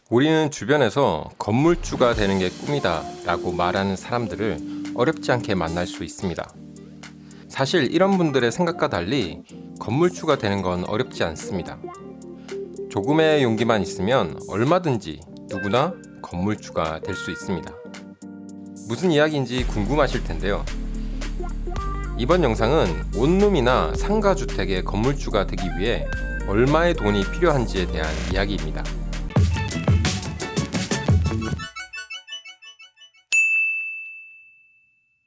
우리는 주변에서 건물주가 되는 게 꿈이다 라고 말하는 사람들을 어렵지 않게 만날 수 있습니다. 사실 이런 분들의 생각과 달리 건물주가 되는 건 어렵지 않습니다. 조금의 용기만 있으면 얼마든지 누구나 건물주가 될 수 있습니다. 무슨 이야기인지 궁금하실 텐데요. 이번 영상은 원룸이나 상가주택의 건물주가 되기 위해 얼마의 돈이 필요한지에 대한 이야기입니다.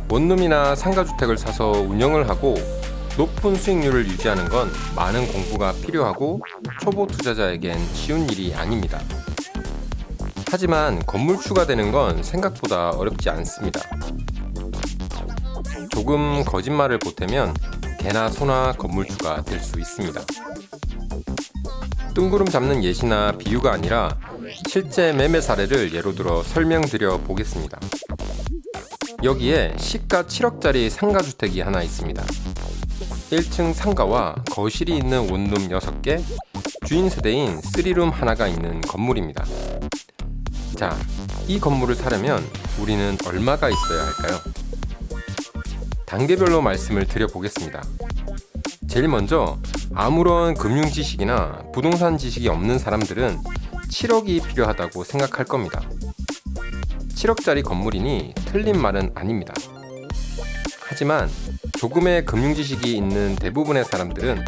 원룸이나 상가주택을 사서 운영을 하고 높은 수익률을 유지하는 건 많은 공부가 필요하고 초보 투자자에겐 쉬운 일이 아닙니다. 하지만 건물주가 되는 건 생각보다 어렵지 않습니다. 조금 거짓말을 보태면 개나 소나 건물주가 될 수 있습니다. 뜬구름 잡는 예시나 비유가 아니라 실제 매매 사례를 예로 들어 설명드려 보겠습니다. 여기에 시가 7억짜리 상가주택이 하나 있습니다. 1층 상가와 거실이 있는 원룸 6개, 주인 세대인 3룸 하나가 있는 건물입니다. 자, 이 건물을 사려면 우리는 얼마가 있어야 할까요? 단계별로 말씀을 드려보겠습니다. 제일 먼저 아무런 금융 지식이나 부동산 지식이 없는 사람들은 7억이 필요하다고 생각할 겁니다. 7억짜리 건물이니 틀린 말은 아닙니다. 하지만 조금의 금융 지식이 있는 대부분의 사람들은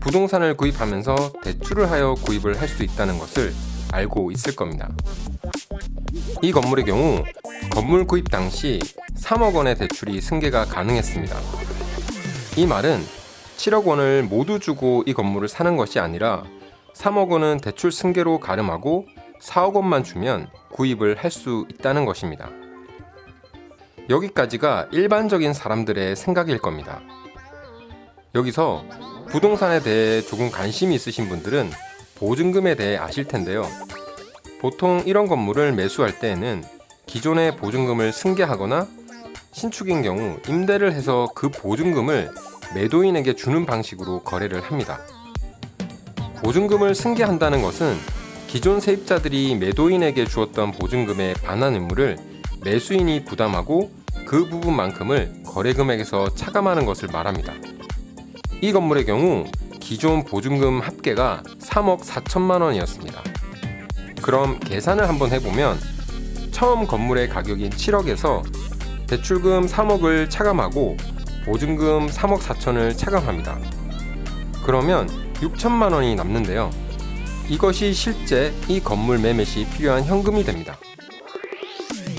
부동산을 구입하면서 대출을 하여 구입을 할 수 있다는 것을 알고 있을 겁니다. 이 건물의 경우 건물 구입 당시 3억 원의 대출이 승계가 가능했습니다. 이 말은 7억 원을 모두 주고 이 건물을 사는 것이 아니라 3억 원은 대출 승계로 가름하고 4억 원만 주면 구입을 할 수 있다는 것입니다. 여기까지가 일반적인 사람들의 생각일 겁니다. 여기서 부동산에 대해 조금 관심이 있으신 분들은 보증금에 대해 아실 텐데요. 보통 이런 건물을 매수할 때에는 기존의 보증금을 승계하거나 신축인 경우 임대를 해서 그 보증금을 매도인에게 주는 방식으로 거래를 합니다. 보증금을 승계한다는 것은 기존 세입자들이 매도인에게 주었던 보증금의 반환 의무를 매수인이 부담하고 그 부분만큼을 거래금액에서 차감하는 것을 말합니다. 이 건물의 경우 기존 보증금 합계가 3억 4천만 원이었습니다. 그럼 계산을 한번 해보면 처음 건물의 가격인 7억에서 대출금 3억을 차감하고 보증금 3억 4천을 차감합니다. 그러면 6천만 원이 남는데요. 이것이 실제 이 건물 매매 시 필요한 현금이 됩니다.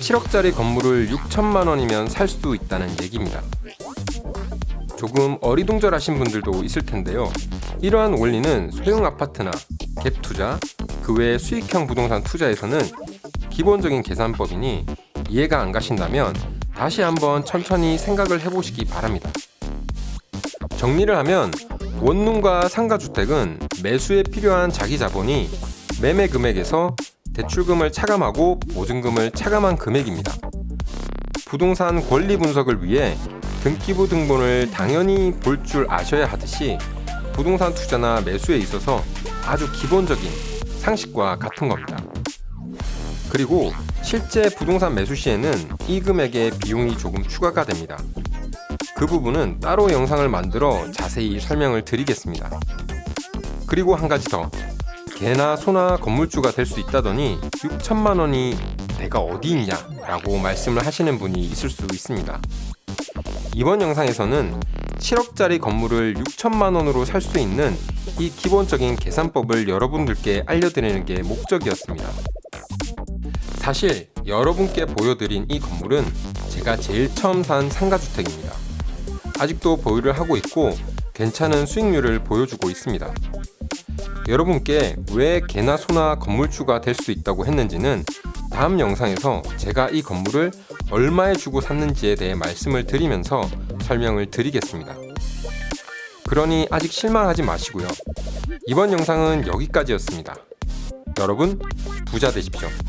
7억짜리 건물을 6천만 원이면 살 수도 있다는 얘기입니다. 조금 어리둥절하신 분들도 있을 텐데요. 이러한 원리는 소형 아파트나 갭 투자, 그 외 수익형 부동산 투자에서는 기본적인 계산법이니 이해가 안 가신다면 다시 한번 천천히 생각을 해보시기 바랍니다. 정리를 하면 원룸과 상가주택은 매수에 필요한 자기 자본이 매매 금액에서 대출금을 차감하고 보증금을 차감한 금액입니다. 부동산 권리 분석을 위해 등기부 등본을 당연히 볼 줄 아셔야 하듯이 부동산 투자나 매수에 있어서 아주 기본적인 상식과 같은 겁니다. 그리고 실제 부동산 매수 시에는 이 금액의 비용이 조금 추가가 됩니다. 그 부분은 따로 영상을 만들어 자세히 설명을 드리겠습니다. 그리고 한 가지 더, 개나 소나 건물주가 될 수 있다더니 6천만 원이 내가 어디 있냐 라고 말씀을 하시는 분이 있을 수 있습니다. 이번 영상에서는 7억짜리 건물을 6천만 원으로 살 수 있는 이 기본적인 계산법을 여러분들께 알려드리는 게 목적이었습니다. 사실 여러분께 보여드린 이 건물은 제가 제일 처음 산 상가주택입니다. 아직도 보유를 하고 있고 괜찮은 수익률을 보여주고 있습니다. 여러분께 왜 개나 소나 건물주가 될 수 있다고 했는지는 다음 영상에서 제가 이 건물을 얼마에 주고 샀는지에 대해 말씀을 드리면서 설명을 드리겠습니다. 그러니 아직 실망하지 마시고요. 이번 영상은 여기까지였습니다. 여러분 부자 되십시오.